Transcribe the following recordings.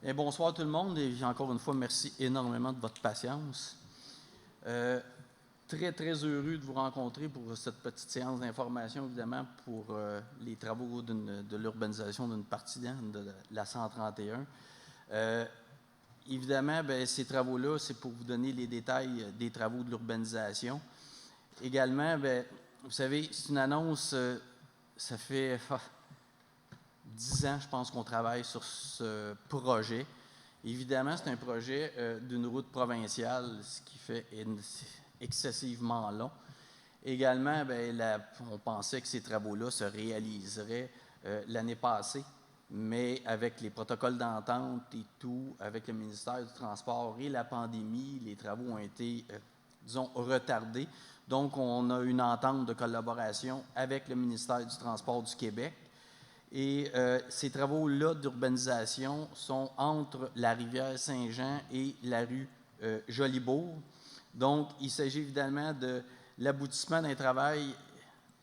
Bien, bonsoir tout le monde et encore une fois, merci énormément de votre patience. Très, très heureux de vous rencontrer pour cette petite séance d'information, évidemment, pour les travaux de l'urbanisation d'une partie de la 131. Évidemment, bien, ces travaux-là, c'est pour vous donner les détails des travaux de l'urbanisation. Également, bien, vous savez, c'est une annonce, ça fait 10 ans, je pense, qu'on travaille sur ce projet. Évidemment, c'est un projet d'une route provinciale, ce qui fait excessivement long. Également, bien, on pensait que ces travaux-là se réaliseraient l'année passée, mais avec les protocoles d'entente et tout, avec le ministère du Transport et la pandémie, les travaux ont été, disons, retardés. Donc, on a une entente de collaboration avec le ministère du Transport du Québec. Et ces travaux-là d'urbanisation sont entre la rivière Saint-Jean et la rue Jolibourg. Donc, il s'agit évidemment de l'aboutissement d'un travail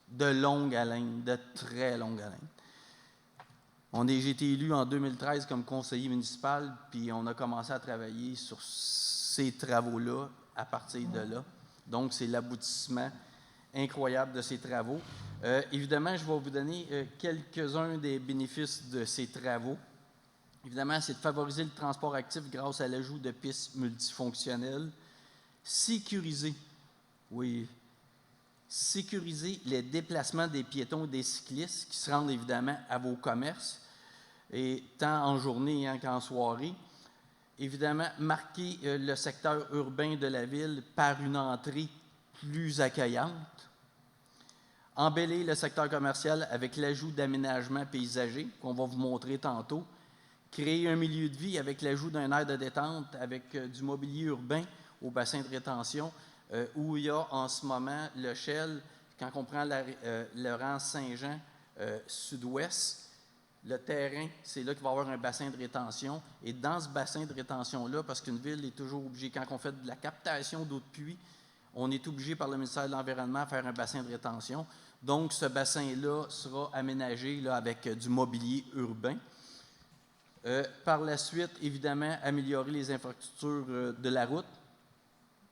de longue haleine, de très longue haleine. J'ai été élu en 2013 comme conseiller municipal, puis on a commencé à travailler sur ces travaux-là à partir de là. Donc, c'est l'aboutissement incroyable de ces travaux. Évidemment, je vais vous donner quelques-uns des bénéfices de ces travaux. Évidemment, c'est de favoriser le transport actif grâce à l'ajout de pistes multifonctionnelles, sécuriser les déplacements des piétons et des cyclistes qui se rendent évidemment à vos commerces, et tant en journée qu'en soirée. Évidemment, marquer le secteur urbain de la ville par une entrée plus accueillante. Embellir le secteur commercial avec l'ajout d'aménagements paysagers qu'on va vous montrer tantôt. Créer un milieu de vie avec l'ajout d'un aire de détente avec du mobilier urbain au bassin de rétention où il y a en ce moment le Shell, quand on prend le rang Saint-Jean sud-ouest, le terrain, c'est là qu'il va y avoir un bassin de rétention. Et dans ce bassin de rétention-là, parce qu'une ville est toujours obligée, quand on fait de la captation d'eau de pluie, on est obligé par le ministère de l'Environnement à faire un bassin de rétention. Donc, ce bassin-là sera aménagé là, avec du mobilier urbain. Par la suite, évidemment, améliorer les infrastructures de la route,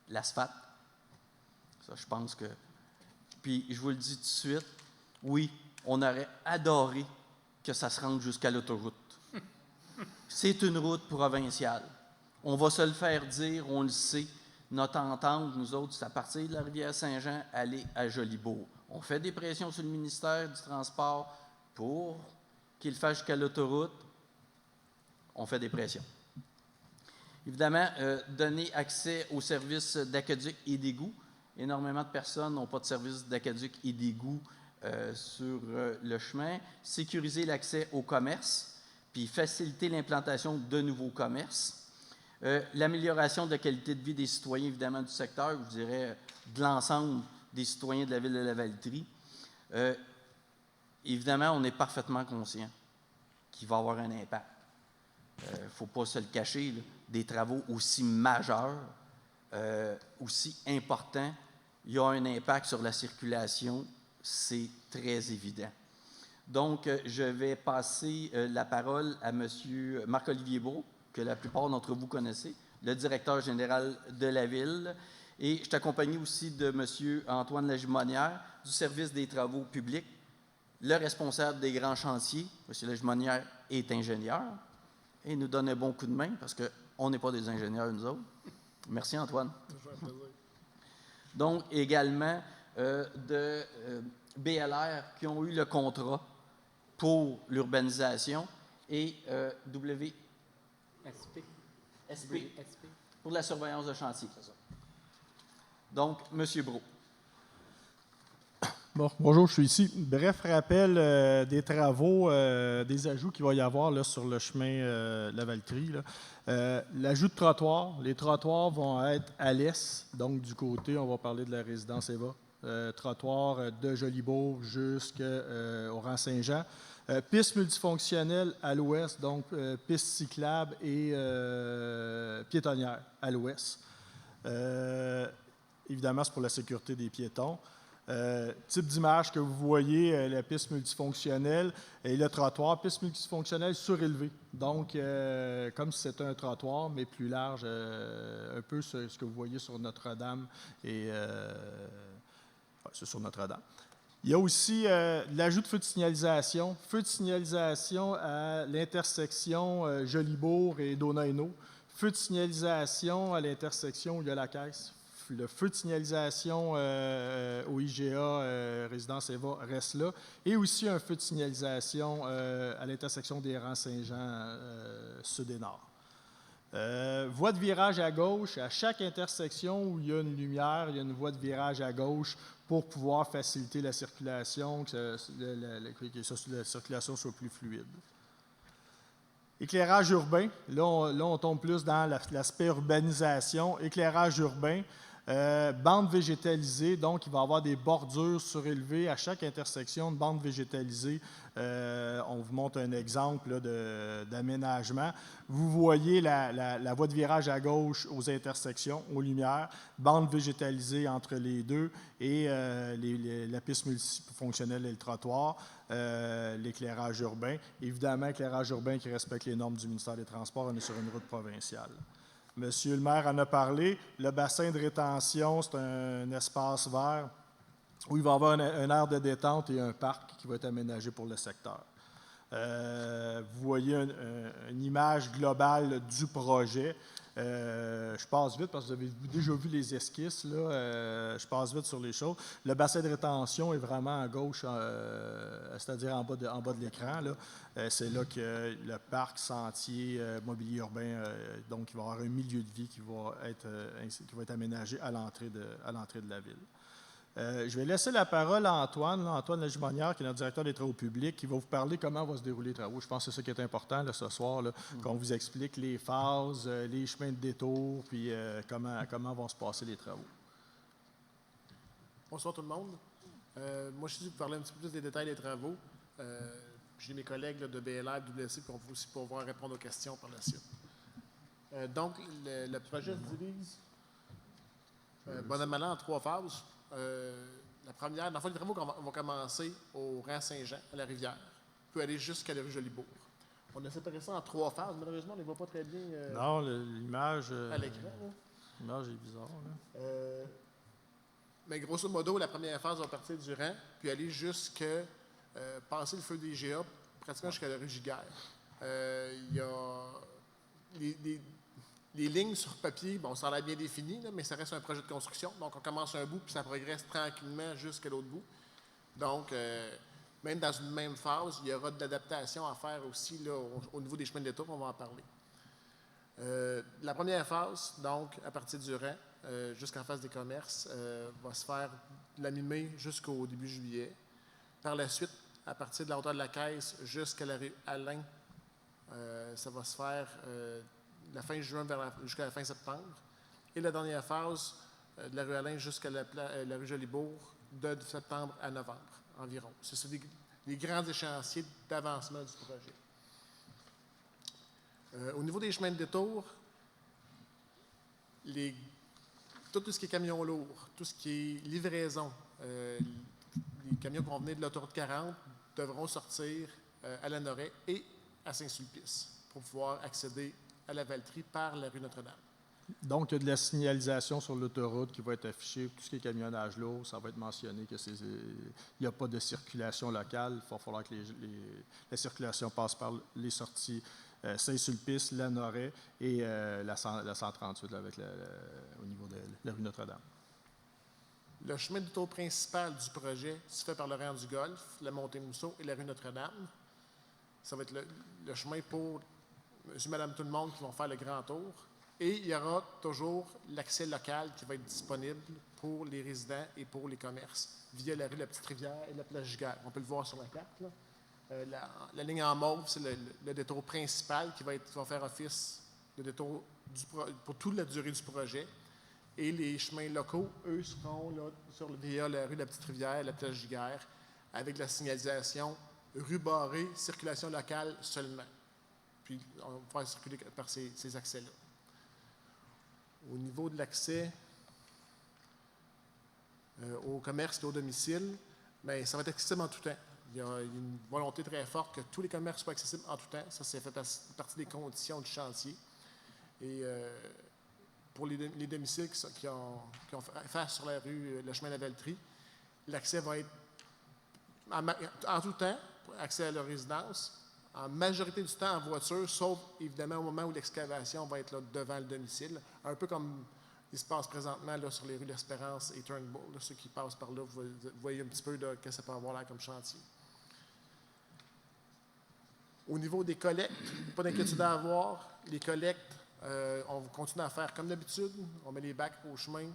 l'asphalte. Ça, je pense que... Puis, je vous le dis tout de suite, oui, on aurait adoré que ça se rende jusqu'à l'autoroute. C'est une route provinciale. On va se le faire dire, on le sait. Notre entente, nous autres, c'est à partir de la rivière Saint-Jean, aller à Jolibourg. On fait des pressions sur le ministère du Transport pour qu'il le fasse jusqu'à l'autoroute. On fait des pressions. Évidemment, donner accès aux services d'aqueduc et d'égout. Énormément de personnes n'ont pas de services d'aqueduc et d'égout sur le chemin. Sécuriser l'accès au commerce, puis faciliter l'implantation de nouveaux commerces. L'amélioration de la qualité de vie des citoyens, évidemment, du secteur, je dirais de l'ensemble des citoyens de la ville de Lavaltrie. Évidemment, on est parfaitement conscient qu'il va y avoir un impact. Il ne faut pas se le cacher, là, des travaux aussi majeurs, aussi importants, il y a un impact sur la circulation, c'est très évident. Donc, je vais passer la parole à M. Marc-Olivier Brault, que la plupart d'entre vous connaissez, le directeur général de la Ville. Et je suis accompagné aussi de M. Antoine Lagimonnière, du service des travaux publics, le responsable des grands chantiers. M. Lagimonnière est ingénieur et nous donne un bon coup de main parce qu'on n'est pas des ingénieurs, nous autres. Merci, Antoine. Donc, également de BLR qui ont eu le contrat pour l'urbanisation et SP pour la surveillance de chantier. Donc, M. Brault. Bon, bonjour, je suis ici. Bref rappel des travaux, des ajouts qu'il va y avoir là, sur le chemin Lavaltrie. L'ajout de trottoirs. Les trottoirs vont être à l'est, donc du côté, on va parler de la résidence Eva. Trottoir de Jolibourg jusqu'au rang Saint-Jean. Piste multifonctionnelle à l'ouest, donc piste cyclable et piétonnière à l'ouest. Évidemment, c'est pour la sécurité des piétons. Type d'image que vous voyez, la piste multifonctionnelle et le trottoir, piste multifonctionnelle surélevée. Donc, comme si c'était un trottoir, mais plus large, un peu ce que vous voyez sur Notre-Dame. Et c'est sur Notre-Dame. Il y a aussi l'ajout de feux de signalisation. Feux de signalisation à l'intersection Jolibourg et Donaino. Feu de signalisation à l'intersection où il y a la caisse. Le feu de signalisation au IGA Résidence Eva reste là. Et aussi un feu de signalisation à l'intersection des rangs Saint-Jean sud et nord. Voie de virage à gauche. À chaque intersection où il y a une lumière, il y a une voie de virage à gauche pour pouvoir faciliter la circulation, que la circulation soit plus fluide. Éclairage urbain, là on tombe plus dans l'aspect urbanisation. Éclairage urbain, bande végétalisée, donc il va y avoir des bordures surélevées à chaque intersection de bande végétalisée. On vous montre un exemple d'aménagement. Vous voyez la voie de virage à gauche aux intersections, aux lumières, bande végétalisée entre les deux et la piste multifonctionnelle et le trottoir. L'éclairage urbain. Évidemment, éclairage urbain qui respecte les normes du ministère des Transports. On est sur une route provinciale. Monsieur le maire en a parlé. Le bassin de rétention, c'est un espace vert où il va y avoir un aire de détente et un parc qui va être aménagé pour le secteur. Vous voyez une image globale du projet. Je passe vite parce que vous avez déjà vu les esquisses. Là. Je passe vite sur les choses. Le bassin de rétention est vraiment à gauche, c'est-à-dire en bas de l'écran. C'est là que le parc sentier mobilier urbain, donc il va y avoir un milieu de vie qui va être aménagé à l'entrée de la ville. Je vais laisser la parole à Antoine Lajumonnière, qui est notre directeur des travaux publics, qui va vous parler comment vont se dérouler les travaux. Je pense que c'est ça qui est important là, ce soir, qu'on vous explique les phases, les chemins de détour, puis comment vont se passer les travaux. Bonsoir tout le monde. Moi, je suis pour parler un petit peu plus des détails des travaux. J'ai mes collègues de BLR, WC, pour vous aussi pouvoir répondre aux questions par la suite. Donc, le projet se divise bonnement en 3 phases. La première, dans le fond, les travaux vont commencer au rang Saint-Jean, à la rivière, puis aller jusqu'à la rue Jolibourg. On a séparé ça en 3 phases. Malheureusement, on ne les voit pas très bien non, l'image à l'écran. L'image est bizarre. Mais grosso modo, la première phase va partir du rang, puis aller passer le feu des GA, pratiquement jusqu'à la rue Giguère. Il y a les lignes sur papier, bon, ça a l'air bien défini, là, mais ça reste un projet de construction. Donc, on commence un bout, puis ça progresse tranquillement jusqu'à l'autre bout. Donc, même dans une même phase, il y aura de l'adaptation à faire aussi là, au niveau des chemins de détour, on va en parler. La première phase, donc, à partir du rang, jusqu'à la phase des commerces, va se faire de la mi-mai jusqu'au début juillet. Par la suite, à partir de la hauteur de la caisse jusqu'à la rue Alain, ça va se faire de la fin juin jusqu'à la fin septembre. Et la dernière phase, de la rue Alain jusqu'à la rue Jolibourg, de septembre à novembre environ. Ce sont les grands échéanciers d'avancement du projet. Au niveau des chemins de détour, tout ce qui est camions lourds, tout ce qui est livraison, les camions qui vont venir de l'autoroute 40 devront sortir à Lanoret et à Saint-Sulpice pour pouvoir accéder à la Valtrie par la rue Notre-Dame. Donc, il y a de la signalisation sur l'autoroute qui va être affichée. Tout ce qui est camionnage lourd, ça va être mentionné qu'il n'y a pas de circulation locale. Il va falloir que la circulation passe par les sorties Saint-Sulpice, Lanoret et la 138 avec au niveau de la rue Notre-Dame. Le chemin de détour principal du projet se fait par le rang du Golfe, la Montée-Mousseau et la rue Notre-Dame. Ça va être le chemin pour monsieur, madame, tout le monde qui vont faire le grand tour. Et il y aura toujours l'accès local qui va être disponible pour les résidents et pour les commerces via la rue La Petite-Rivière et la place Giguère. On peut le voir sur la carte. Là. La ligne en mauve, c'est le détour principal qui va faire office de détour pour toute la durée du projet. Et les chemins locaux, eux, seront là, via la rue La Petite-Rivière et la place Giguère avec la signalisation rue barrée, circulation locale seulement. Puis, on va pouvoir circuler par ces accès-là. Au niveau de l'accès, au commerce et au domicile, bien, ça va être accessible en tout temps. Il y a une volonté très forte que tous les commerces soient accessibles en tout temps. Ça, c'est fait partie des conditions du chantier. Et pour les domiciles qui ont face sur la rue, le chemin de la Valtrie, l'accès va être en tout temps, pour accès à leur résidence, en majorité du temps en voiture, sauf évidemment au moment où l'excavation va être là, devant le domicile, un peu comme il se passe présentement là, sur les rues d'Espérance et Turnbull. Là, ceux qui passent par là, vous voyez un petit peu de ce que ça peut avoir là comme chantier. Au niveau des collectes, pas d'inquiétude à avoir. Les collectes, on continue à faire comme d'habitude. On met les bacs au chemin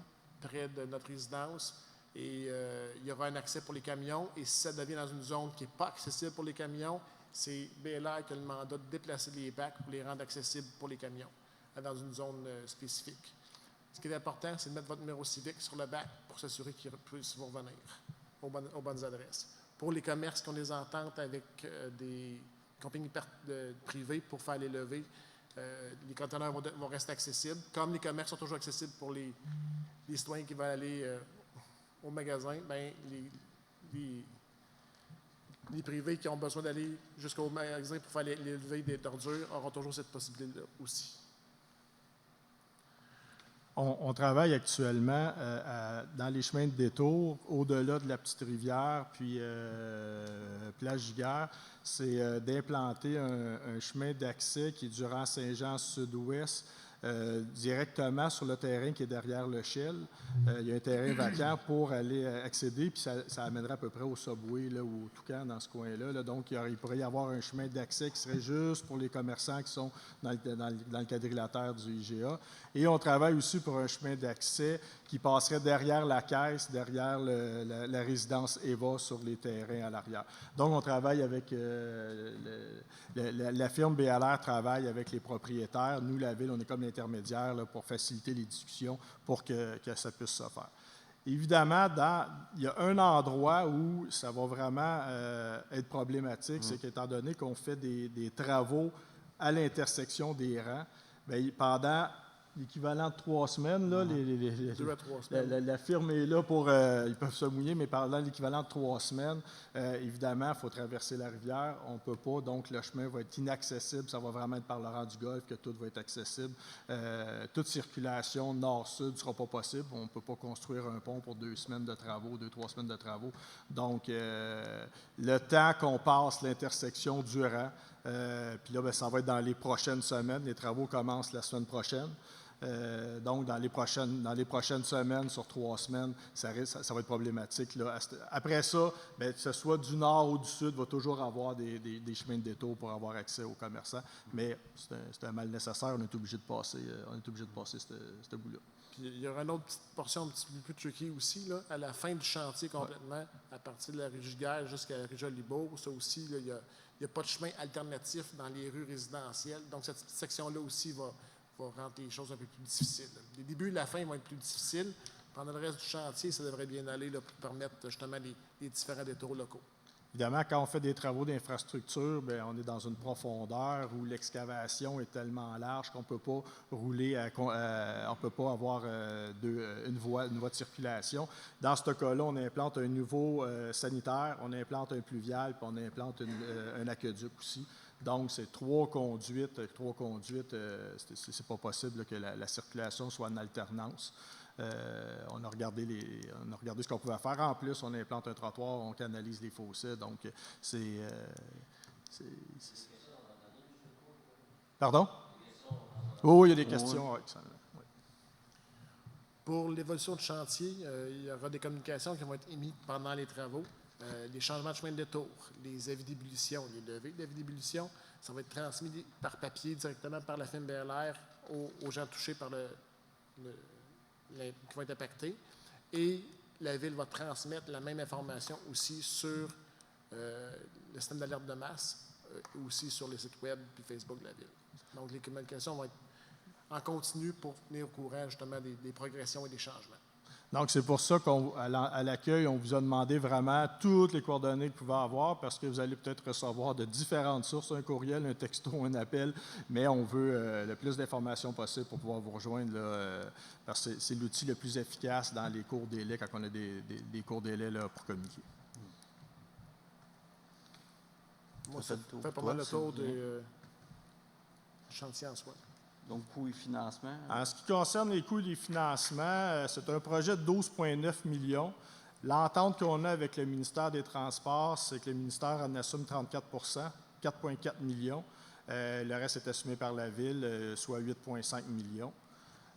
près de notre résidence et il y aura un accès pour les camions. Et si ça devient dans une zone qui n'est pas accessible pour les camions, c'est BLR qui a le mandat de déplacer les bacs pour les rendre accessibles pour les camions dans une zone spécifique. Ce qui est important, c'est de mettre votre numéro civique sur le bac pour s'assurer qu'ils puissent vous revenir aux bonnes adresses. Pour les commerces qui ont des ententes avec des compagnies privées pour faire les levées, les conteneurs vont rester accessibles. Comme les commerces sont toujours accessibles pour les citoyens qui veulent aller au magasin, bien, les privés qui ont besoin d'aller jusqu'au magasin pour faire les levées des ordures auront toujours cette possibilité-là aussi. On travaille actuellement dans les chemins de détour, au-delà de la petite rivière, puis Place Giguère, c'est d'implanter un chemin d'accès qui est du rang Saint-Jean sud-ouest, directement sur le terrain qui est derrière le Shell. Il y a un terrain vacant pour aller accéder, puis ça amènerait à peu près au Subway là, ou au Toucan dans ce coin-là. Là. Donc, il pourrait y avoir un chemin d'accès qui serait juste pour les commerçants qui sont dans le quadrilatère du IGA. Et on travaille aussi pour un chemin d'accès qui passerait derrière la caisse, derrière la résidence EVA sur les terrains à l'arrière. Donc, on travaille avec la firme BLR travaille avec les propriétaires. Nous, la Ville, on est comme l'intermédiaire là, pour faciliter les discussions pour que ça puisse se faire. Évidemment, il y a un endroit où ça va vraiment être problématique, c'est qu'étant donné qu'on fait des travaux à l'intersection des rangs, bien, pendant l'équivalent de 3 semaines, là, 2 à 3 semaines. la firme est là pour... ils peuvent se mouiller, mais pendant l'équivalent de 3 semaines, évidemment, il faut traverser la rivière. On ne peut pas, donc le chemin va être inaccessible. Ça va vraiment être par le rang du Golfe que tout va être accessible. Toute circulation nord-sud ne sera pas possible. On ne peut pas construire un pont pour 2 semaines de travaux, 2-3 semaines de travaux. Donc, le temps qu'on passe l'intersection durant, puis là, bien, ça va être dans les prochaines semaines. Les travaux commencent la semaine prochaine. Donc, dans les prochaines semaines, sur 3 semaines, ça va être problématique. Là. Après ça, bien, que ce soit du nord ou du sud, il va toujours avoir des chemins de détour pour avoir accès aux commerçants. Mais c'est un mal nécessaire. On est obligé de passer ce bout-là. Puis il y aura une autre petite portion un petit peu plus tricky aussi, là, à la fin du chantier complètement, à partir de la rue Giguère jusqu'à la rue Jolibourg. Ça aussi, là, il n'y a pas de chemin alternatif dans les rues résidentielles. Donc, cette petite section-là aussi va rendre les choses un peu plus difficiles. Les débuts et la fin vont être plus difficiles. Pendant le reste du chantier, ça devrait bien aller là, pour permettre justement les différents détours locaux. Évidemment, quand on fait des travaux d'infrastructure, bien, on est dans une profondeur où l'excavation est tellement large qu'on ne peut pas rouler, on ne peut pas avoir une voie de circulation. Dans ce cas-là, on implante un niveau sanitaire, on implante un pluvial, puis on implante un aqueduc aussi. Donc, c'est 3 conduites. C'est pas possible là, que la circulation soit en alternance. On a regardé ce qu'on pouvait faire. En plus, on implante un trottoir, on canalise les fossés. Donc, Pardon? Oui, il y a des questions. Oui. Pour l'évolution du chantier, il y aura des communications qui vont être émises pendant les travaux. Les changements de chemin de détour, les avis d'ébullition, les levées d'avis d'ébullition, ça va être transmis par papier directement par la firme BLR aux gens touchés par qui vont être impactés. Et la Ville va transmettre la même information aussi sur le système d'alerte de masse, aussi sur les sites web et Facebook de la Ville. Donc, les communications vont être en continu pour tenir au courant justement des progressions et des changements. Donc, c'est pour ça qu'à l'accueil, on vous a demandé vraiment toutes les coordonnées que vous pouvez avoir parce que vous allez peut-être recevoir de différentes sources, un courriel, un texto, un appel, mais on veut le plus d'informations possible pour pouvoir vous rejoindre là, parce que c'est l'outil le plus efficace dans les courts délais quand on a des courts délais là, pour communiquer. Moi, ça fait pas mal le tour des chantiers en soi. Donc, coûts et financement. En ce qui concerne les coûts et les financements, c'est un projet de 12,9 millions. L'entente qu'on a avec le ministère des Transports, c'est que le ministère en assume 34 4,4 millions. Le reste est assumé par la Ville, soit 8,5 millions.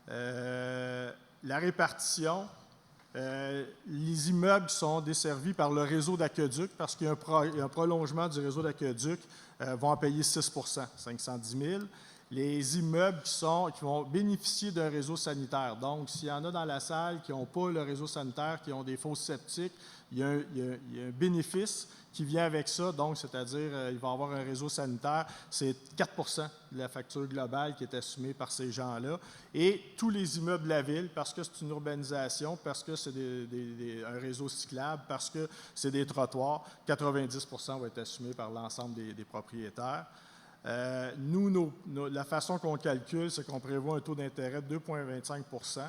La répartition, les immeubles sont desservis par le réseau d'aqueduc parce qu'il y a un prolongement du réseau d'aqueduc, vont en payer 6 510 000. Les immeubles qui vont bénéficier d'un réseau sanitaire. Donc, s'il y en a dans la salle qui n'ont pas le réseau sanitaire, qui ont des fosses septiques, il y a un bénéfice qui vient avec ça. Donc, c'est-à-dire, il va y avoir un réseau sanitaire. C'est 4 de la facture globale qui est assumée par ces gens-là. Et tous les immeubles de la ville, parce que c'est une urbanisation, parce que c'est un réseau cyclable, parce que c'est des trottoirs, 90 vont être assumés par l'ensemble des propriétaires. La façon qu'on calcule, c'est qu'on prévoit un taux d'intérêt de 2,25 %.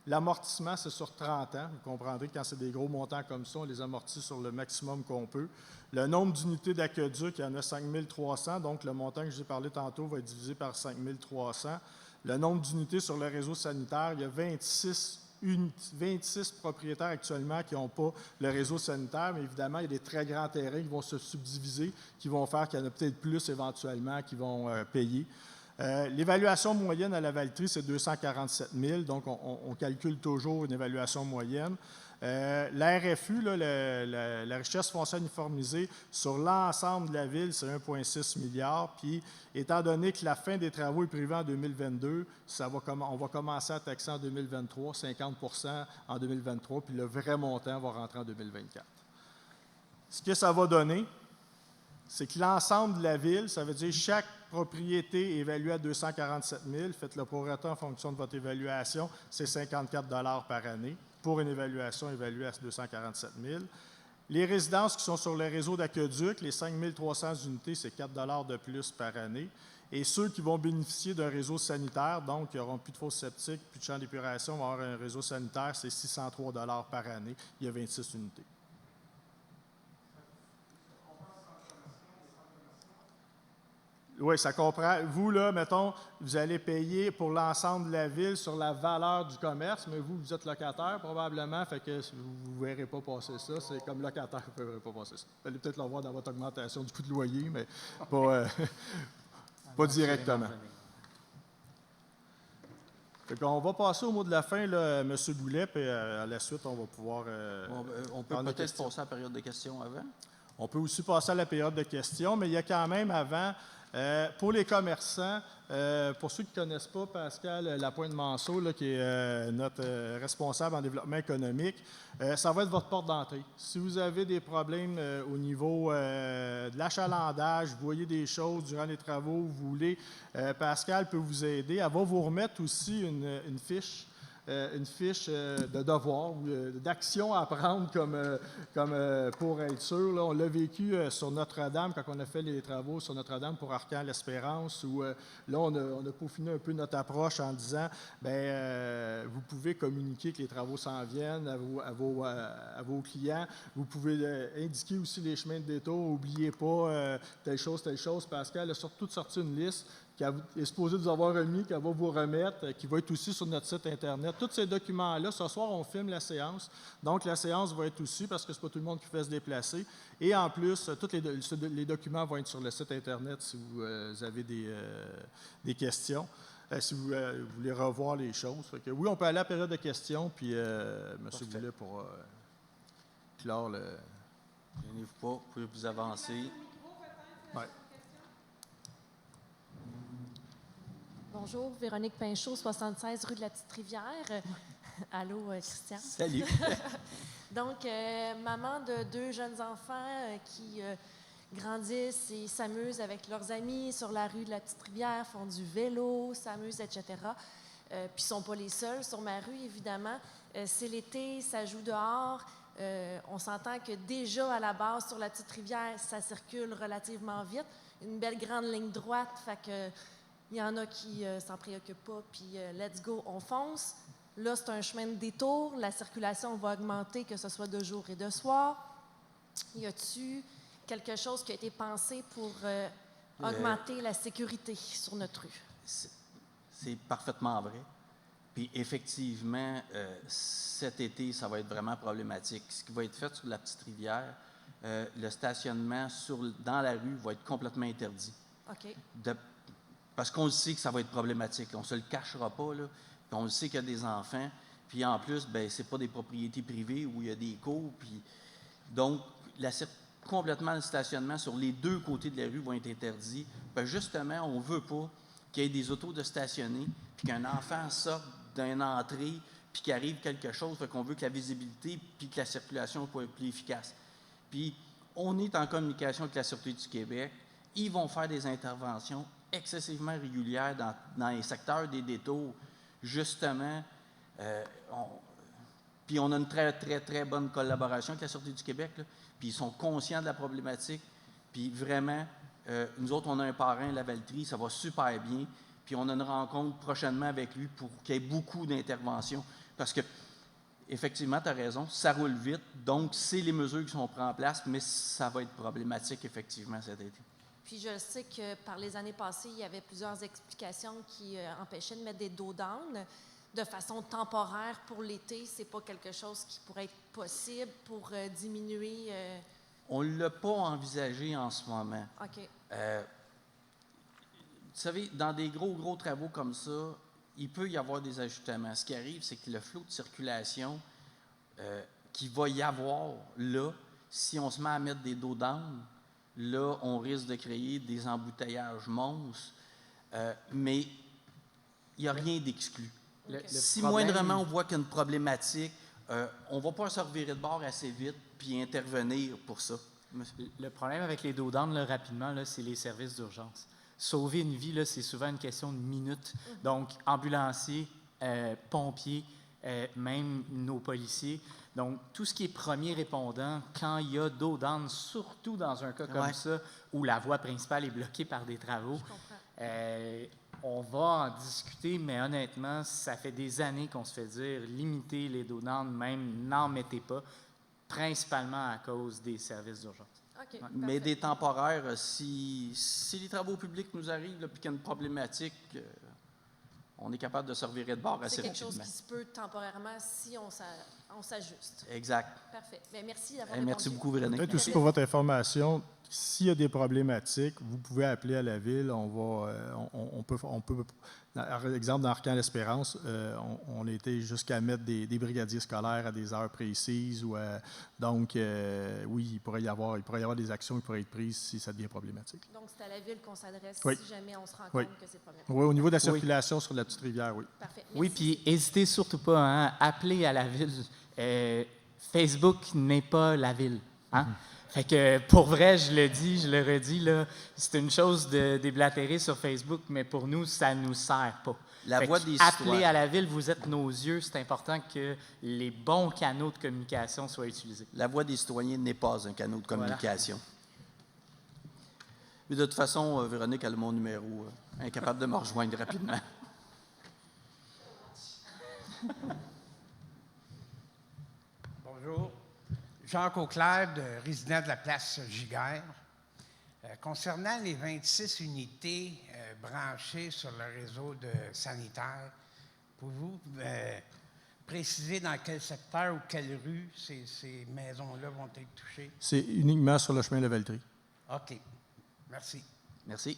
L'amortissement, c'est sur 30 ans. Vous comprendrez que quand c'est des gros montants comme ça, on les amortit sur le maximum qu'on peut. Le nombre d'unités d'aqueduc, il y en a 5 300, donc le montant que j'ai parlé tantôt va être divisé par 5 300. Le nombre d'unités sur le réseau sanitaire, il y a 26 propriétaires actuellement qui n'ont pas le réseau sanitaire, mais évidemment, il y a des très grands terrains qui vont se subdiviser, qui vont faire qu'il y en a peut-être plus éventuellement qui vont payer. L'évaluation moyenne à la Valtrie, c'est 247 000, donc on calcule toujours une évaluation moyenne. La RFU, là, la richesse foncière uniformisée, sur l'ensemble de la ville, c'est 1,6 milliard. Puis, étant donné que la fin des travaux est prévue en 2022, on va commencer à taxer en 2023, 50 % en 2023, puis le vrai montant va rentrer en 2024. Ce que ça va donner, c'est que l'ensemble de la ville, ça veut dire chaque propriété évaluée à 247 000, faites le prorata en fonction de votre évaluation, c'est 54 $ par année pour une évaluation évaluée à 247 000. Les résidences qui sont sur le réseau d'aqueduc, les 5 300 unités, c'est 4 $ de plus par année. Et ceux qui vont bénéficier d'un réseau sanitaire, donc qui n'auront plus de fosses septiques, plus de champs d'épuration, vont avoir un réseau sanitaire, c'est 603 $ par année. Il y a 26 unités. Oui, ça comprend. Vous, là, mettons, vous allez payer pour l'ensemble de la ville sur la valeur du commerce, mais vous êtes locataire probablement, fait que vous ne verrez pas passer ça. C'est comme locataire, vous ne verrez pas passer ça. Vous allez peut-être le voir dans votre augmentation du coût de loyer, mais pas directement. Fait qu'on va passer au mot de la fin, là, M. Goulet, puis à la suite, on va pouvoir... on peut peut-être passer à la période de questions avant. On peut aussi passer à la période de questions, mais il y a quand même avant... pour les commerçants, pour ceux qui ne connaissent pas Pascal Lapointe-Manceau, là, qui est notre responsable en développement économique, ça va être votre porte d'entrée. Si vous avez des problèmes au niveau de l'achalandage, vous voyez des choses durant les travaux, vous voulez, Pascal peut vous aider. Elle va vous remettre aussi une fiche. Une fiche de devoir ou d'action à prendre comme pour être sûr. Là, on l'a vécu sur Notre-Dame quand on a fait les travaux sur Notre-Dame pour Arcan-l'Espérance, où là, on a peaufiné un peu notre approche en disant vous pouvez communiquer que les travaux s'en viennent à vos clients. Vous pouvez indiquer aussi les chemins de détour. N'oubliez pas telle chose. Pascal a surtout sorti une liste qu'elle est supposée vous avoir remis, qu'elle va vous remettre, qui va être aussi sur notre site Internet. Tous ces documents-là, ce soir, on filme la séance. Donc, la séance va être aussi, parce que ce n'est pas tout le monde qui fait se déplacer. Et en plus, tous les documents vont être sur le site Internet si vous avez des questions, si vous voulez revoir les choses. Fait que, oui, on peut aller à la période de questions, puis M. Goulet pour clore le... Gênez-vous pas, vous pouvez vous avancer. Ouais. Bonjour, Véronique Pinchot, 76 rue de la Petite-Rivière. Allô, Christian. Salut. Donc, maman de 2 jeunes enfants qui grandissent et s'amusent avec leurs amis sur la rue de la Petite-Rivière, font du vélo, s'amusent, etc. Puis ils ne sont pas les seuls sur ma rue, évidemment. C'est l'été, ça joue dehors. On s'entend que déjà, à la base, sur la petite rivière, ça circule relativement vite. Une belle grande ligne droite, fait que il y en a qui s'en préoccupent pas, puis let's go, on fonce. Là, c'est un chemin de détour. La circulation va augmenter, que ce soit de jour et de soir. Y a-t-il quelque chose qui a été pensé pour augmenter la sécurité sur notre rue? C'est parfaitement vrai. Puis effectivement, cet été, ça va être vraiment problématique. Ce qui va être fait sur la petite rivière, le stationnement dans la rue va être complètement interdit. OK. Parce qu'on le sait que ça va être problématique. On ne se le cachera pas, là. Puis on le sait qu'il y a des enfants. Puis en plus, ben c'est pas des propriétés privées où il y a des cours. Puis donc, complètement le stationnement sur les deux côtés de la rue va être interdit. Puis justement, on ne veut pas qu'il y ait des autos de stationner, puis qu'un enfant sorte d'une entrée, puis qu'il arrive quelque chose. Fait qu'on veut que la visibilité puis que la circulation soit plus efficace. Puis on est en communication avec la Sûreté du Québec. Ils vont faire des interventions excessivement régulières dans les secteurs des détours, justement. Puis on a une très, très, très bonne collaboration avec la Sûreté du Québec, là. Puis ils sont conscients de la problématique. Puis vraiment, nous autres, on a un parrain, la Valtrie, ça va super bien. Puis on a une rencontre prochainement avec lui pour qu'il y ait beaucoup d'interventions. Parce que, effectivement, tu as raison, ça roule vite. Donc, c'est les mesures qui sont prises en place, mais ça va être problématique, effectivement, cet été. Puis je sais que par les années passées, il y avait plusieurs explications qui empêchaient de mettre des dos down de façon temporaire pour l'été. C'est pas quelque chose qui pourrait être possible pour diminuer... On ne l'a pas envisagé en ce moment. OK. Vous savez, dans des gros travaux comme ça, il peut y avoir des ajustements. Ce qui arrive, c'est que le flot de circulation qu'il va y avoir là, si on se met à mettre des dos down, là, on risque de créer des embouteillages monstres, mais il n'y a rien d'exclu. Si moindrement on voit qu'il y a une problématique, on ne va pas se revirer de bord assez vite puis intervenir pour ça. Le problème avec les dos down, là, rapidement, là, c'est les services d'urgence. Sauver une vie, là, c'est souvent une question de minutes. Donc, ambulanciers, pompiers, même nos policiers. Donc, tout ce qui est premier répondant, quand il y a dos down, surtout dans un cas comme ça, où la voie principale est bloquée par des travaux, on va en discuter, mais honnêtement, ça fait des années qu'on se fait dire limitez les dos down, même n'en mettez pas, principalement à cause des services d'urgence. Okay, mais des temporaires, si les travaux publics nous arrivent et qu'il y a une problématique, on est capable de se revirer de bord assez rapidement. C'est quelque chose qui se peut temporairement si on s'ajuste. Exact. Parfait. Bien, merci d'avoir répondu. Merci beaucoup, Véronique. Peut-être aussi pour votre information, s'il y a des problématiques, vous pouvez appeler à la ville. On peut par exemple, dans Arcan-l'Espérance, on était jusqu'à mettre des brigadiers scolaires à des heures précises. Donc, oui, il pourrait y avoir des actions qui pourraient être prises si ça devient problématique. Donc, c'est à la ville qu'on s'adresse si jamais on se rend compte que c'est problématique. Oui, au niveau de la circulation sur la petite rivière, oui. Parfait. Merci. Oui, puis n'hésitez surtout pas à appeler à la ville. Facebook n'est pas la ville. Hein? Fait que pour vrai, je le dis, je le redis, là, c'est une chose de déblatérer sur Facebook, mais pour nous, ça ne nous sert pas. La voix des appelez citoyens. à la ville, vous êtes nos yeux, c'est important que les bons canaux de communication soient utilisés. La voix des citoyens n'est pas un canal de communication. Mais de toute façon, Véronique a mon numéro, incapable de me rejoindre rapidement. Bonjour. Jacques Auclair, résident de la place Giguère. Concernant les 26 unités branchées sur le réseau sanitaire, pouvez-vous préciser dans quel secteur ou quelle rue ces maisons-là vont être touchées? C'est uniquement sur le chemin de Valtrie. OK. Merci. Merci.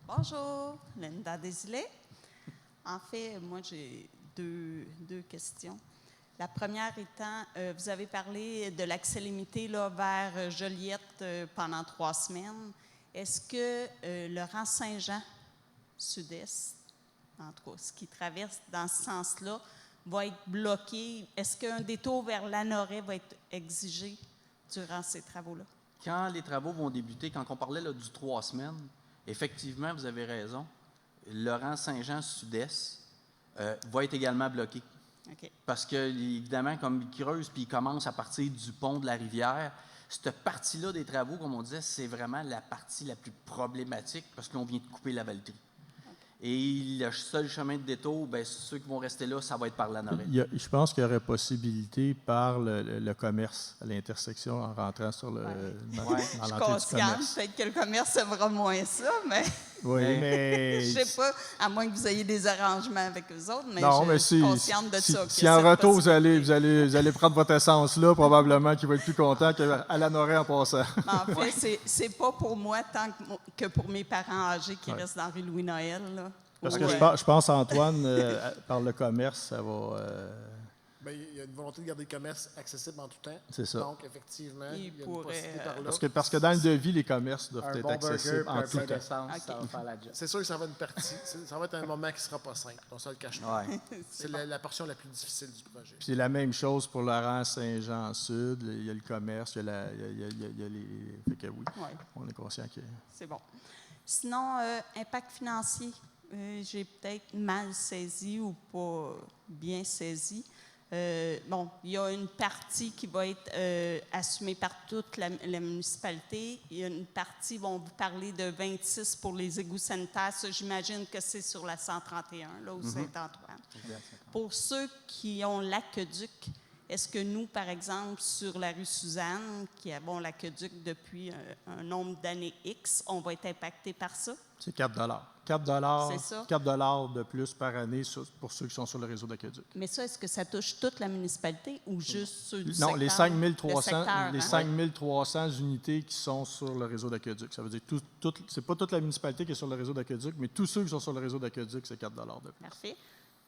Bonjour, Linda Desilets. En fait, moi, j'ai deux questions. La première étant, vous avez parlé de l'accès limité là, vers Joliette pendant 3 semaines. Est-ce que le rang Saint-Jean, sud-est, en tout cas, ce qui traverse dans ce sens-là, va être bloqué. Est-ce qu'un détour vers Lanoraie va être exigé durant ces travaux-là? Quand les travaux vont débuter, quand on parlait là, du 3 semaines, effectivement, vous avez raison, Laurent-Saint-Jean sud-est va être également bloqué. OK. Parce que, évidemment, comme il creuse puis il commence à partir du pont de la rivière, cette partie-là des travaux, comme on disait, c'est vraiment la partie la plus problématique parce qu'on vient de couper la Valtrie. Et le seul chemin de détour, bien, ceux qui vont rester là, ça va être par Lanoraie. Je pense qu'il y aurait possibilité par le commerce à l'intersection en rentrant sur dans Je l'entrée suis du consciente, commerce. peut-être que le commerce aimera moins ça, mais Oui, mais... je ne sais pas, à moins que vous ayez des arrangements avec eux autres, mais Non, mais je suis consciente de ça. Si en retour, vous allez prendre votre essence là, probablement qu'il va être plus content qu'à Lanoraie en passant. Mais en fait, c'est pas pour moi tant que pour mes parents âgés qui restent dans rue Louis-Noël. Là. Parce que je pense, Antoine, par le commerce, ça va... Bien, il y a une volonté de garder le commerce accessible en tout temps. C'est ça. Donc, effectivement, il y a une possibilité par là. Parce que dans le devis, les commerces doivent Un être bon burger accessibles puis en un tout plein temps. d'essence, ça va faire la job. C'est sûr que ça va être une partie. Ça va être un moment qui ne sera pas simple. On se le cache pas. Ouais. C'est la portion la plus difficile du projet. Puis c'est la même chose pour Laurent-Saint-Jean Sud. Il y a le commerce, il y a les... Fait que oui, Ouais. on est conscient que... C'est bon. Sinon, impact financier, j'ai peut-être mal saisi ou pas bien saisi. Bon, il y a une partie qui va être assumée par toute la municipalité. Il y a une partie, vont vous parler de 26 pour les égouts sanitaires. Ça, j'imagine que c'est sur la 131, là, au Saint-Antoine. Pour ceux qui ont l'aqueduc, est-ce que nous, par exemple, sur la rue Suzanne, qui avons l'aqueduc depuis un nombre d'années X, on va être impacté par ça? C'est 4 $. C'est ça. 4 $ de plus par année pour ceux qui sont sur le réseau d'aqueduc. Mais ça, est-ce que ça touche toute la municipalité ou juste ceux du secteur? Non, les Le 5300 unités qui sont sur le réseau d'aqueduc. Ça veut dire c'est pas toute la municipalité qui est sur le réseau d'aqueduc, mais tous ceux qui sont sur le réseau d'aqueduc, c'est 4 $ de plus. Parfait.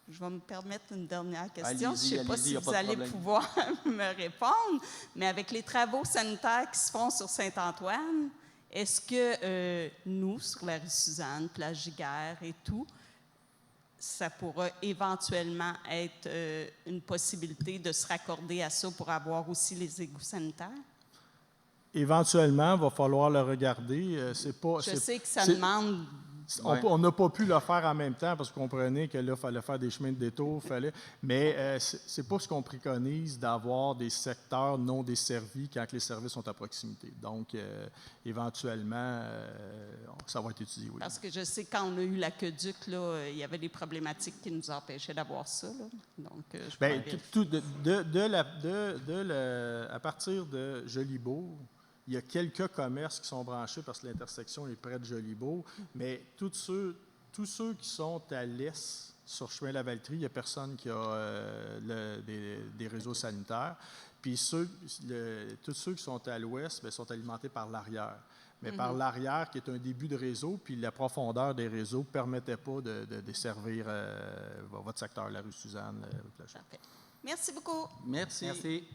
Je vais me permettre une dernière question. Je Allez-y, ne sais pas allez-y, si y a vous pas de allez problème. pouvoir me répondre, mais avec les travaux sanitaires qui se font sur Saint-Antoine, est-ce que nous, sur la rue Suzanne, Place Giguère et tout, ça pourra éventuellement être une possibilité de se raccorder à ça pour avoir aussi les égouts sanitaires? Éventuellement, il va falloir le regarder. Je sais que ça demande... On n'a pas pu le faire en même temps parce qu'on comprenait que là, il fallait faire des chemins de détour, mais c'est pas ce qu'on préconise d'avoir des secteurs non desservis quand les services sont à proximité. Donc, éventuellement, ça va être étudié, oui. Parce que je sais que quand on a eu l'aqueduc, là, il y avait des problématiques qui nous empêchaient d'avoir ça. Là. Donc, je Bien, pourrais à partir de Jolibourg, il y a quelques commerces qui sont branchés parce que l'intersection est près de Jolibourg, mais tous ceux qui sont à l'est, sur chemin La Valtrie, il n'y a personne qui a des réseaux sanitaires. Puis tous ceux qui sont à l'ouest bien, sont alimentés par l'arrière. Mais par l'arrière, qui est un début de réseau, puis la profondeur des réseaux ne permettait pas de desservir votre secteur, la rue Suzanne. Parfait. Merci beaucoup. Merci. Merci.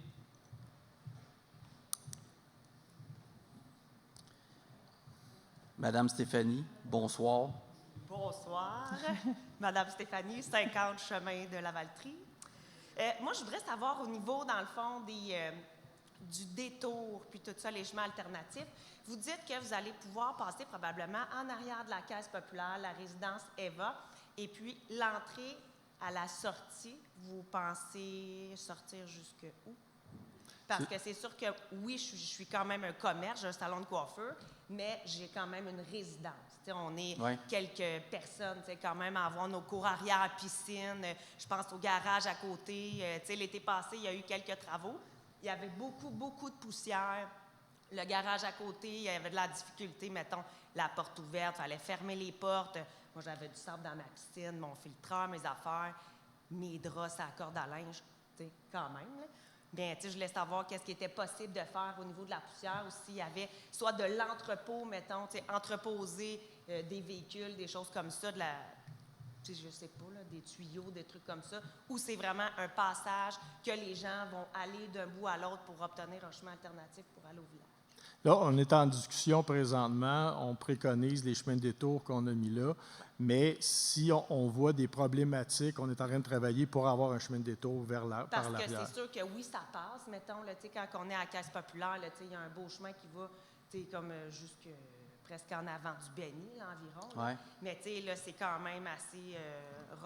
Madame Stéphanie, bonsoir. Bonsoir. Madame Stéphanie, 50 chemin de la Valtrie. Moi, je voudrais savoir au niveau, dans le fond, du détour, puis tout ça, les chemins alternatifs. Vous dites que vous allez pouvoir passer probablement en arrière de la Caisse populaire, la résidence Eva, et puis l'entrée à la sortie, vous pensez sortir jusque où? Parce que c'est sûr que, oui, je suis quand même un commerce, j'ai un salon de coiffeur, mais j'ai quand même une résidence. T'sais, on est quelques personnes, quand même, à avoir nos cours arrière, piscine. Je pense au garage à côté. L'été passé, il y a eu quelques travaux. Il y avait beaucoup, beaucoup de poussière. Le garage à côté, il y avait de la difficulté, mettons, la porte ouverte, il fallait fermer les portes. Moi, j'avais du sable dans ma piscine, mon filtreur, mes affaires, mes draps, sa corde à linge, quand même, là. Bien, je voulais savoir qu'est-ce qui était possible de faire au niveau de la poussière, ou s'il y avait soit de l'entrepôt, mettons, entreposer des véhicules, des choses comme ça, je sais pas, là, des tuyaux, des trucs comme ça, ou c'est vraiment un passage que les gens vont aller d'un bout à l'autre pour obtenir un chemin alternatif pour aller au village. Là, on est en discussion présentement. On préconise les chemins de détour qu'on a mis là. Mais si on voit des problématiques, on est en train de travailler pour avoir un chemin de détour par l'arrière. Parce que c'est sûr que oui, ça passe. Mettons, là, quand on est à la Caisse populaire, il y a un beau chemin qui va comme jusque presque en avant du Béni, environ. Là. Ouais. Mais là, c'est quand même assez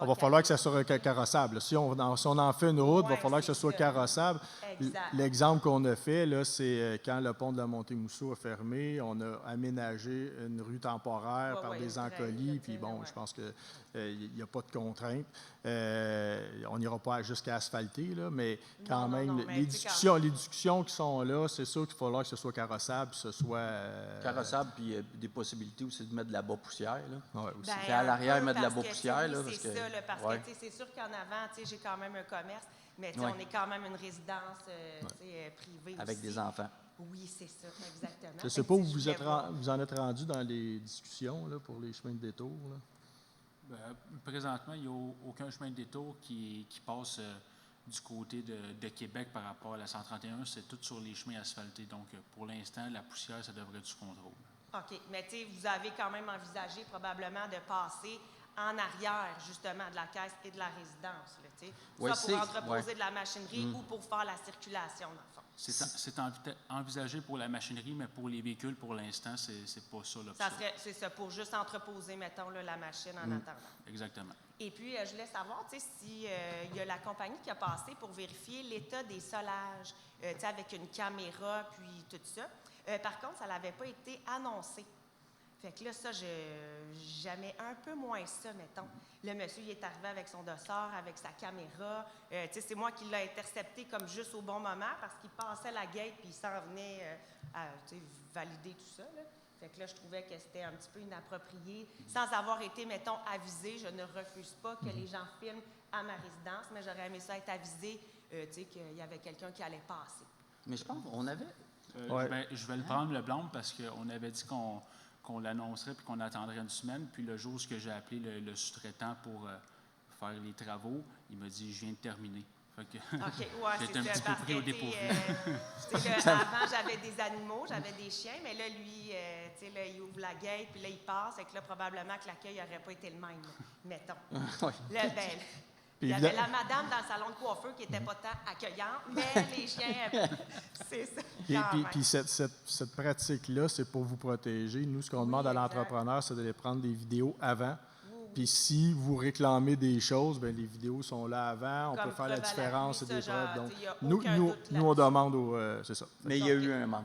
Il va falloir que ça soit carrossable. Si on en fait une route, il va Ouais, falloir que ce c'est soit ça. carrossable. Exact. L'exemple qu'on a fait, là, c'est quand le pont de la Montée-Mousseau a fermé, on a aménagé une rue temporaire Ouais, par ouais, des le encolis, train, puis bon, ouais. je pense qu'il n'y a pas de contrainte. On n'ira pas jusqu'à asphalter, là, mais quand Non, même, non, mais les tu sais, les discussions qui sont là, c'est sûr qu'il va falloir que ce soit carrossable, que ce soit... Carrossable, puis des possibilités aussi de mettre de la bas poussière. Là. ouais, aussi. C'est à l'arrière, un peu, mettre de la parce bas que, poussière, oui, là, c'est parce que- ça, là, parce ouais. que c'est sûr qu'en avant, j'ai quand même un commerce, mais Ouais. on est quand même une résidence privée Avec aussi. des enfants. Oui, c'est ça, exactement. Je ne sais pas où vous en êtes rendu dans les discussions là, pour les chemins de détour. Là. Présentement, il n'y a aucun chemin de détour qui passe du côté de Québec par rapport à la 131. C'est tout sur les chemins asphaltés. Donc, pour l'instant, la poussière, ça devrait être sous contrôle. OK, mais vous avez quand même envisagé probablement de passer en arrière, justement, de la caisse et de la résidence, là, Ouais, soit pour entreposer ouais. de la machinerie ou pour faire la circulation, dans le fond. C'est envisagé pour la machinerie, mais pour les véhicules, pour l'instant, c'est pas ça l'option. C'est ça, pour juste entreposer, mettons, là, la machine en attendant. Exactement. Et puis, je voulais savoir, si il y a la compagnie qui a passé pour vérifier l'état des solages, avec une caméra, puis tout ça. Par contre, ça n'avait pas été annoncé. Fait que là, ça, j'aimais un peu moins ça, mettons. Le monsieur, il est arrivé avec son dossard, avec sa caméra. C'est moi qui l'ai intercepté comme juste au bon moment parce qu'il passait la gate puis il s'en venait à valider tout ça, là. Fait que là, je trouvais que c'était un petit peu inapproprié. Sans avoir été, mettons, avisé, je ne refuse pas que les gens filment à ma résidence, mais j'aurais aimé ça être avisé, qu'il y avait quelqu'un qui allait passer. Mais je pense qu'on avait... Ouais. Je vais le prendre le blâme parce qu'on avait dit qu'on l'annoncerait puis qu'on attendrait une semaine. Puis le jour où j'ai appelé le sous-traitant pour faire les travaux, il m'a dit « je viens de terminer ». Fait que OK, ouais, j'étais un c'est petit ça, peu parce pris au que, dépourvu. avant, j'avais des animaux, j'avais des chiens, mais là, lui, là, il ouvre la gate, puis là, il passe, et que là, probablement que l'accueil n'aurait pas été le même, mettons. Ouais. Là, il y avait la madame dans le salon de coiffeur qui n'était pas tant accueillante, mais les chiens, c'est ça. quand même. Puis cette pratique-là, c'est pour vous protéger. Nous, ce qu'on demande à exact. l'entrepreneur, c'est d'aller prendre des vidéos avant. Puis si vous réclamez des choses, bien, les vidéos sont là avant. On Comme peut faire la preuve à différence, c'est l'appui, des ça, preuves. genre, Donc, il y a nous, aucun nous, doute nous, on là-dessus. demande au... c'est ça. Mais il y a eu un manque.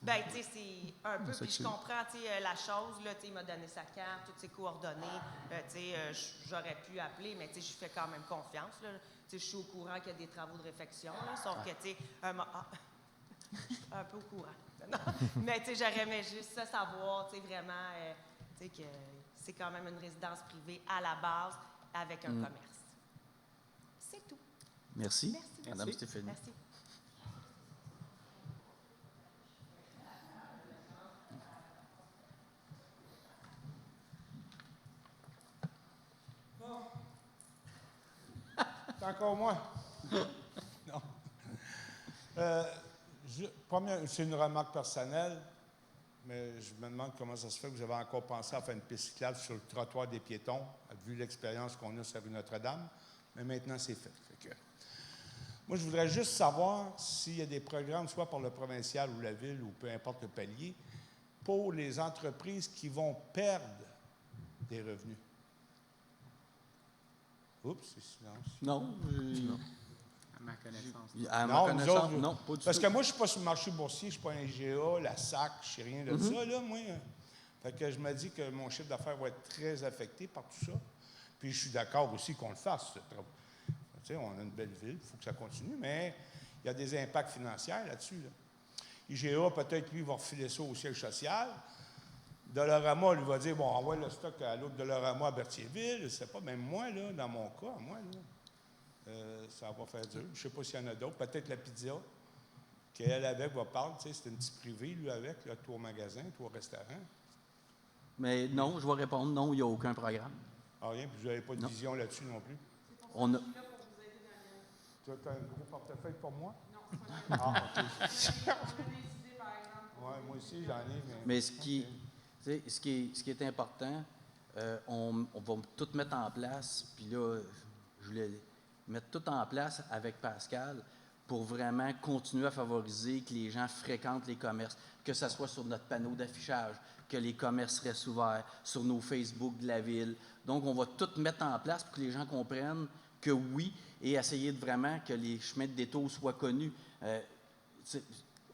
Bien, tu sais, c'est un peu, C'est puis je que- comprends, tu sais, la chose, là, tu sais, il m'a donné sa carte, toutes ses coordonnées, tu sais, j'aurais pu appeler, mais tu sais, je fais quand même confiance, là. Tu sais, je suis au courant qu'il y a des travaux de réfection, là, sauf que, tu sais, un peu au courant. Non. Mais, tu sais, j'aurais aimé juste ça savoir, tu sais, vraiment, tu sais, que c'est quand même une résidence privée à la base avec un commerce. C'est tout. Merci, Merci. Madame Stéphanie. Merci. C'est encore moi? Non. C'est une remarque personnelle, mais je me demande comment ça se fait que vous avez encore pensé à faire une piste cyclable sur le trottoir des piétons, vu l'expérience qu'on a sur rue Notre-Dame, mais maintenant c'est fait. Moi, je voudrais juste savoir s'il y a des programmes, soit par le provincial ou la ville, ou peu importe le palier, pour les entreprises qui vont perdre des revenus. Oups, c'est silence. Non. À ma connaissance. À ma Non, connaissance, nous autres, non, pas du parce tout. que moi, je ne suis pas sur le marché boursier, je ne suis pas un IGA, la SAC, je ne sais rien de ça, là, moi. Fait que je me dis que mon chiffre d'affaires va être très affecté par tout ça. Puis je suis d'accord aussi qu'on le fasse. Tu sais, on a une belle ville, il faut que ça continue, mais il y a des impacts financiers là-dessus. Là. IGA, peut-être, lui, va refiler ça au siège social. Dollarama, lui, va dire, bon, envoie le stock à l'autre Dollarama à Berthierville. Je ne sais pas, même moi, là, dans mon cas, ça va faire dur. Je ne sais pas s'il y en a d'autres. Peut-être la pizza, qu'elle avec va parler. Tu sais, c'est un petit privé, lui, avec, là, toi au magasin, toi au restaurant. Mais non, je vais répondre, non, il n'y a aucun programme. Ah, rien, puis vous n'avez pas de vision là-dessus non plus. On a... Tu as un gros portefeuille pour moi? Non, On a des idées, par exemple, Oui, moi aussi, j'en ai. Mais ce qui est important, on va tout mettre en place, puis là, je voulais mettre tout en place avec Pascal pour vraiment continuer à favoriser que les gens fréquentent les commerces, que ce soit sur notre panneau d'affichage, que les commerces restent ouverts, sur nos Facebook de la ville. Donc, on va tout mettre en place pour que les gens comprennent que oui, et essayer de vraiment que les chemins de détour soient connus.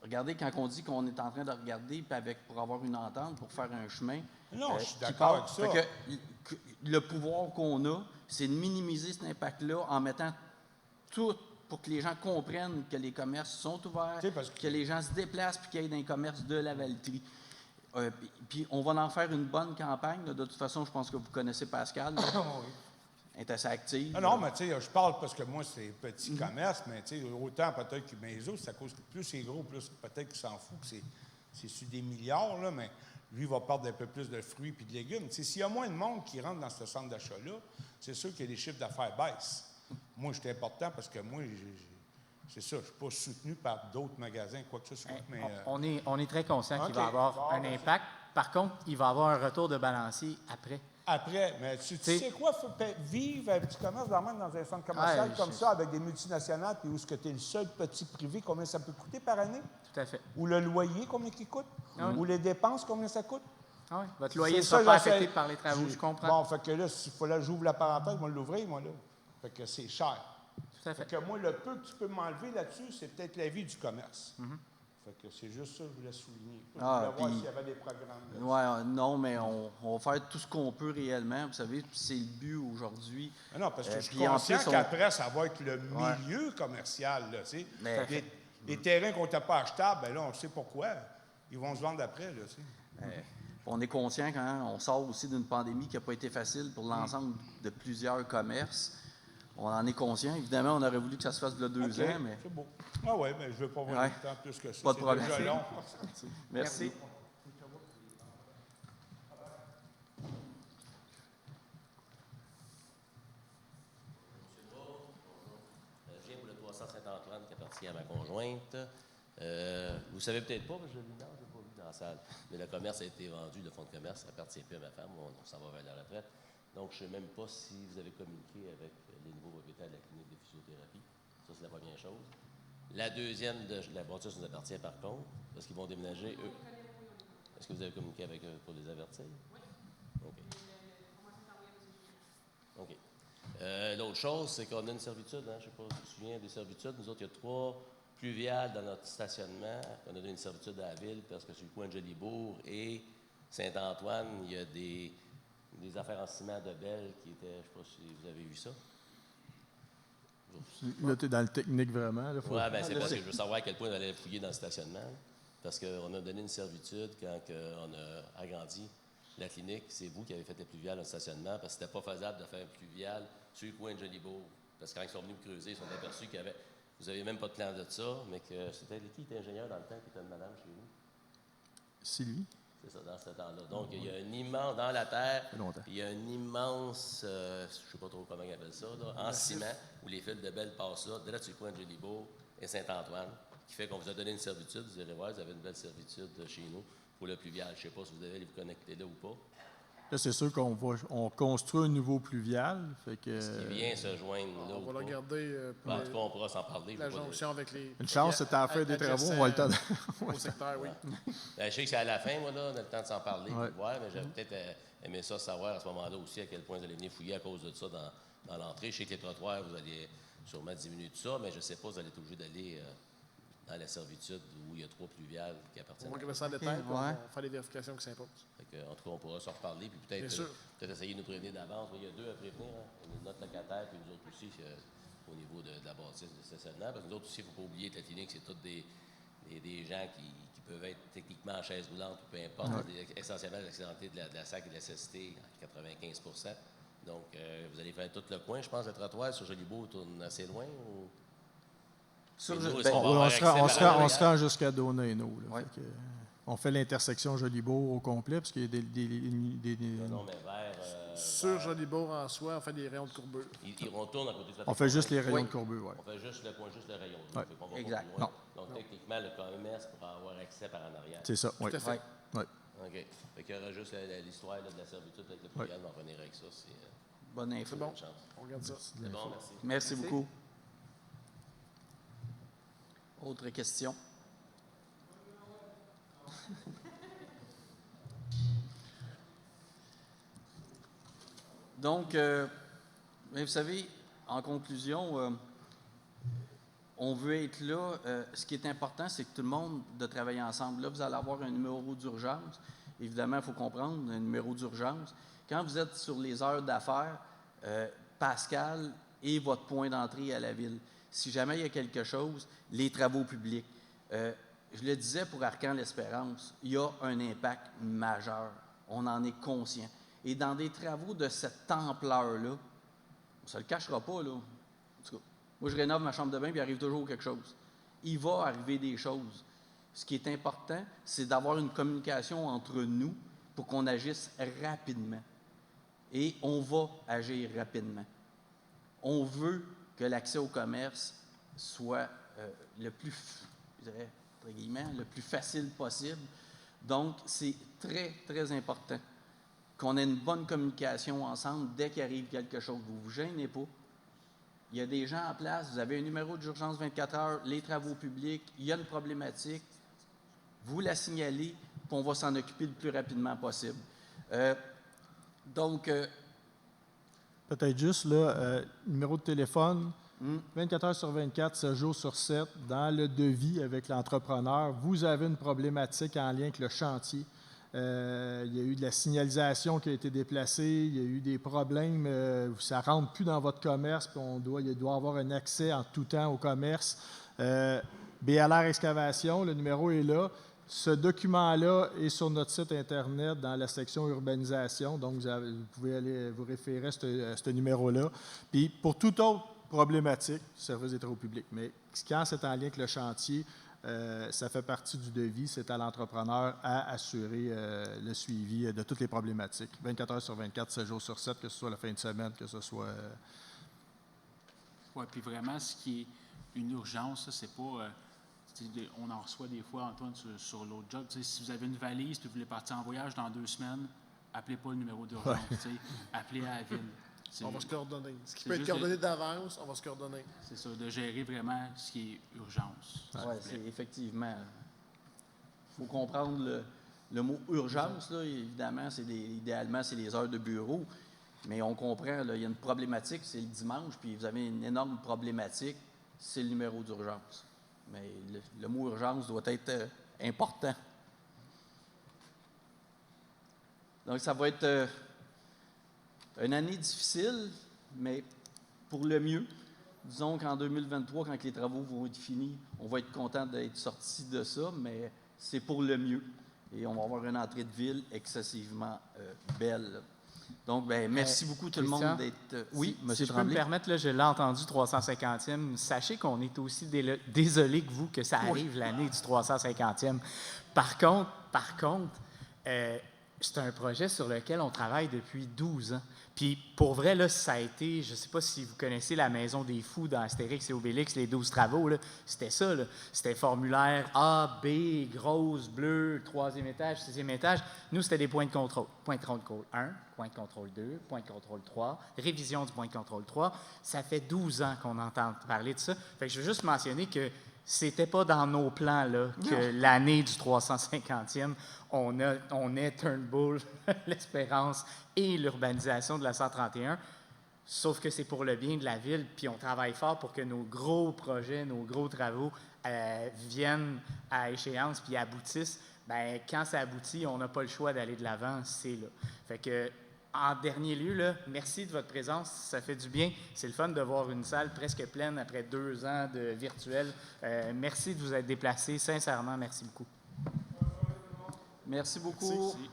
Regardez, quand on dit qu'on est en train de regarder pour avoir une entente, pour faire un chemin. Non, je suis d'accord avec ça. Le pouvoir qu'on a, c'est de minimiser cet impact-là en mettant tout pour que les gens comprennent que les commerces sont ouverts, que les gens se déplacent puis qu'il y ait des commerces de la Valtrie. Puis on va en faire une bonne campagne. Là. De toute façon, je pense que vous connaissez Pascal. Oui. Elle est assez active. Non, mais tu sais, je parle parce que moi, c'est petit commerce, mais tu sais, autant peut-être que les autres, c'est à cause que plus c'est gros, plus peut-être qu'il s'en fout, que c'est sur des milliards, là, mais lui, il va perdre un peu plus de fruits et de légumes. Tu sais, s'il y a moins de monde qui rentre dans ce centre d'achat-là, c'est sûr que les chiffres d'affaires baissent. Moi, c'est important parce que moi, c'est ça, je ne suis pas soutenu par d'autres magasins, quoi que ce soit. Mais, on est très conscient qu'il va avoir un impact. Par contre, il va avoir un retour de balancier après. Après, mais tu sais quoi, vivre un petit commerce dans un centre commercial comme ça, avec des multinationales, puis où est-ce que tu es le seul petit privé, combien ça peut coûter par année? Tout à fait. Ou le loyer, combien il coûte? Ou les dépenses, combien ça coûte? Ah oui, votre loyer ne sera pas affecté par les travaux, je comprends. Bon, fait que là, s'il faut là, j'ouvre la parenthèse, moi, l'ouvrir, moi, là. Fait que c'est cher. Tout à fait. Fait que moi, le peu que tu peux m'enlever là-dessus, c'est peut-être la vie du commerce. Fait que c'est juste ça que je voulais souligner. Je voulais voir s'il y avait des programmes. Oui, non, mais on va faire tout ce qu'on peut réellement. Vous savez, c'est le but aujourd'hui. Non, parce que je suis conscient qu'après, ça va être le milieu commercial. Là, les terrains qu'on n'a pas achetables, ben là, on sait pourquoi. Ils vont se vendre après. Là, on est conscient qu'on sort aussi d'une pandémie qui n'a pas été facile pour l'ensemble de plusieurs commerces. On en est conscient. Évidemment, on aurait voulu que ça se fasse il y a 2 ans, mais... C'est beau. Ah oui, mais je ne veux pas voir le temps plus que ça. Pas de problème. Déjà long. Merci. Je viens pour le 300 Saint-Antoine qui appartient à ma conjointe. Vous ne savez peut-être pas, parce que je l'ai pas vu dans la salle, mais le commerce a été vendu, le fonds de commerce, ça appartient plus à ma femme, on s'en va vers la retraite. Donc, je ne sais même pas si vous avez communiqué avec les nouveaux propriétaires de la clinique de physiothérapie. Ça, c'est la première chose. La deuxième de la bâtisse nous appartient par contre, parce qu'ils vont déménager, eux. Est-ce que vous avez communiqué avec eux pour les avertir? Oui. OK. OK. L'autre chose, c'est qu'on a une servitude. Hein? Je ne sais pas si tu te souviens des servitudes. Nous autres, il y a 3 pluviales dans notre stationnement. On a donné une servitude à la ville parce que sur le coin de Jolibourg et Saint-Antoine, il y a des affaires en ciment de Belle qui étaient, je ne sais pas si vous avez vu ça. Là, tu es dans le technique vraiment. Oui, bien, c'est parce que je veux savoir à quel point on allait fouiller dans le stationnement. Parce qu'on a donné une servitude quand on a agrandi la clinique. C'est vous qui avez fait les pluviales dans le stationnement parce que c'était pas faisable de faire un pluvial sur le coin de Jolibourg. Parce que quand ils sont venus me creuser, ils se sont aperçus qu'il y avait. Vous n'aviez même pas de plan de ça, mais que c'était qui était ingénieur dans le temps qui était une madame chez vous? Sylvie. C'est ça, dans ce temps-là. Donc, il y a un immense, dans la terre, il y a un immense, je ne sais pas trop comment on appelle ça, là, en ciment, où les fils de Belle passent là, de là, sur le coin de Jolibourg et Saint-Antoine, qui fait qu'on vous a donné une servitude. Vous irez voir, vous avez une belle servitude chez nous pour le pluvial. Je ne sais pas si vous allez vous connecter là ou pas. Là, c'est sûr qu'on construit un nouveau pluvial. Fait que, ce qui vient se joindre là. On va le regarder. En tout cas, on pourra s'en parler. La jonction avec les. Une chance, c'est en fait des travaux, on va le temps de. Au secteur, oui. Ben, je sais que c'est à la fin, moi, là, on a le temps de s'en parler, Ouais. de voir, mais j'aurais peut-être aimé ça savoir à ce moment-là aussi à quel point vous allez venir fouiller à cause de ça dans l'entrée. Je sais que les trottoirs, vous allez sûrement diminuer tout ça, mais je ne sais pas, vous allez être obligé d'aller dans la servitude où il y a 3 pluviales qui appartiennent. On va regarder ça en détail, puis on va faire les vérifications qui s'imposent. En tout cas, on pourra se reparler, puis peut-être essayer de nous prévenir d'avance. Il y a 2 à prévenir, hein? Notre locataire, puis nous autres aussi, au niveau de la bâtisse de stationnement. Parce que nous autres aussi, il ne faut pas oublier que la clinique, c'est tous des gens qui peuvent être techniquement en chaise roulante, ou peu importe, essentiellement l'accidenté de la SAC et de la SST à 95 %. Donc, vous allez faire tout le coin. Je pense que le trottoir sur Jolibourg tourne assez loin. Ou... on se rend jusqu'à Donaino. On fait l'intersection Jolibourg au complet, parce qu'il y a des non, mais vers Sur Jolibourg en soi, on fait des rayons de courbure. Ils retournent à côté de ça. On fait juste les rayons Oui. de courbure, oui. On fait juste le coin, juste le rayon. Ouais. Fait qu'on va pas Exact. plus loin. Non. Donc, techniquement, le commerce pourra avoir accès par en arrière. C'est ça, oui. Tout à fait. Ouais. Oui. OK. Fait qu'il y aura juste l'histoire là, de la servitude avec le Ouais. client, on va revenir avec ça. C'est Bonne info. C'est bon. bonne chance. On regarde ça. C'est bon, merci. Merci beaucoup. Autre question? Donc, mais vous savez, en conclusion, on veut être là. Ce qui est important, c'est que tout le monde de travailler ensemble. Là, vous allez avoir un numéro d'urgence. Évidemment, il faut comprendre, un numéro d'urgence. Quand vous êtes sur les heures d'affaires, Pascal est votre point d'entrée à la ville. Si jamais il y a quelque chose, les travaux publics. Je le disais pour Arcan-l'Espérance, il y a un impact majeur. On en est conscient. Et dans des travaux de cette ampleur-là, on ne se le cachera pas, là. En tout cas, moi, je rénove ma chambre de bain, puis il arrive toujours quelque chose. Il va arriver des choses. Ce qui est important, c'est d'avoir une communication entre nous pour qu'on agisse rapidement. Et on va agir rapidement. On veut que l'accès au commerce soit le plus, je dirais, entre guillemets, le plus facile possible. Donc, c'est très, très important qu'on ait une bonne communication ensemble dès qu'il arrive quelque chose. Vous ne vous gênez pas. Il y a des gens en place, vous avez un numéro d'urgence 24 heures, les travaux publics, il y a une problématique, vous la signalez, puis on va s'en occuper le plus rapidement possible. Peut-être juste, là, numéro de téléphone, 24 heures sur 24, 7 jours sur 7, dans le devis avec l'entrepreneur, vous avez une problématique en lien avec le chantier. Il y a eu de la signalisation qui a été déplacée, il y a eu des problèmes, ça ne rentre plus dans votre commerce, puis il doit avoir un accès en tout temps au commerce. BLR Excavation, le numéro est là. Ce document-là est sur notre site Internet dans la section urbanisation, donc vous pouvez aller vous référer à ce numéro-là. Puis pour toute autre problématique, service des travaux publics, mais quand c'est en lien avec le chantier, ça fait partie du devis, c'est à l'entrepreneur à assurer le suivi de toutes les problématiques. 24 heures sur 24, 7 jours sur 7, que ce soit la fin de semaine, que ce soit... Oui, puis vraiment, ce qui est une urgence, ça, c'est pas... on en reçoit des fois, Antoine, sur l'autre job. Si vous avez une valise et vous voulez partir en voyage dans 2 semaines, appelez pas le numéro d'urgence. Appelez à la ville. On va se coordonner. Ce qui c'est peut être juste coordonné d'avance, on va se coordonner. C'est ça, de gérer vraiment ce qui est urgence. Oui, c'est effectivement. Il faut comprendre le mot urgence, là, évidemment, idéalement, c'est les heures de bureau. Mais on comprend, là, il y a une problématique, c'est le dimanche, puis vous avez une énorme problématique, c'est le numéro d'urgence. Mais le mot urgence doit être important. Donc, ça va être une année difficile, mais pour le mieux. Disons qu'en 2023, quand les travaux vont être finis, on va être content d'être sorti de ça, mais c'est pour le mieux. Et on va avoir une entrée de ville excessivement belle. Donc, merci beaucoup tout le monde d'être... oui, M. Si je peux me permettre, là, je l'ai entendu, 350e. Sachez qu'on est aussi désolé que vous, que ça arrive l'année du 350e. Par contre, c'est un projet sur lequel on travaille depuis 12 ans. Puis, pour vrai, là, ça a été, je ne sais pas si vous connaissez la Maison des Fous dans Astérix et Obélix, les 12 travaux, là, c'était ça, là. C'était formulaire A, B, grosse, bleu, 3e étage, 6e étage. Nous, c'était des points de contrôle. Point de contrôle 1, point de contrôle 2, point de contrôle 3, révision du point de contrôle 3. Ça fait 12 ans qu'on entend parler de ça. Fait que je veux juste mentionner que c'était pas dans nos plans là, que l'année du 350e, on ait Turnbull, l'Espérance et l'urbanisation de la 131. Sauf que c'est pour le bien de la ville, puis on travaille fort pour que nos gros projets, nos gros travaux viennent à échéance puis aboutissent. Bien, quand ça aboutit, on n'a pas le choix d'aller de l'avant, c'est là. Fait que, en dernier lieu, là, merci de votre présence, ça fait du bien. C'est le fun de voir une salle presque pleine après 2 ans de virtuel. Merci de vous être déplacés, sincèrement, merci beaucoup. Merci beaucoup. Merci.